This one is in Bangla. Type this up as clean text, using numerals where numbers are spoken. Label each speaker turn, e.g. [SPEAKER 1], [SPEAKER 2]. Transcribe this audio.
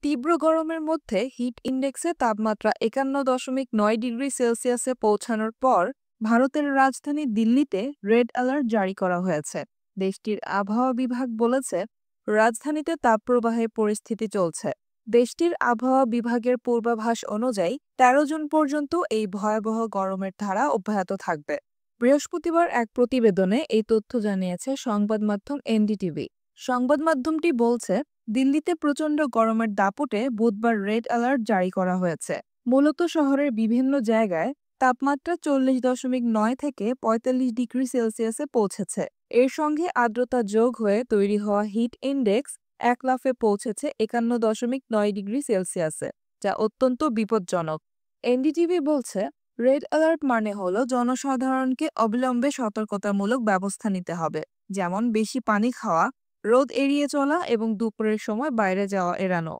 [SPEAKER 1] তীব্র গরমের মধ্যে হিট ইন্ডেক্সে তাপমাত্রা 51.9 ডিগ্রি সেলসিয়াসে পৌঁছানোর পর ভারতের রাজধানী দিল্লিতে রেড অ্যালার্ট জারি করা হয়েছে। দেশটির আবহাওয়া বিভাগ বলেছে, রাজধানীতে তাপপ্রবাহের পরিস্থিতি চলছে। দেশটির আবহাওয়া বিভাগের পূর্বাভাস অনুযায়ী ১৩ জুন পর্যন্ত এই ভয়াবহ গরমের ধারা অব্যাহত থাকবে। বৃহস্পতিবার এক প্রতিবেদনে এই তথ্য জানিয়েছে সংবাদ মাধ্যম এনডিটিভি। সংবাদ মাধ্যমটি বলছে, দিল্লিতে প্রচণ্ড গরমের দাপটে বুধবার রেড অ্যালার্ট জারি করা হয়েছে। মূলত শহরের বিভিন্ন জায়গায় তাপমাত্রা 40.9 থেকে 45 ডিগ্রি সেলসিয়াসে পৌঁছেছে। এর সঙ্গে আর্দ্রতা যোগ হয়ে তৈরি হওয়া হিট ইন্ডেক্স এক লাফে পৌঁছেছে 51.9 ডিগ্রি সেলসিয়াসে, যা অত্যন্ত বিপজ্জনক। এনডিটিভি বলছে, রেড অ্যালার্ট মানে হলো জনসাধারণকে অবিলম্বে সতর্কতামূলক ব্যবস্থা নিতে হবে, যেমন বেশি পানি খাওয়া, রোদ এড়িয়ে চলা এবং দুপুরের সময় বাইরে যাওয়া এড়ানো।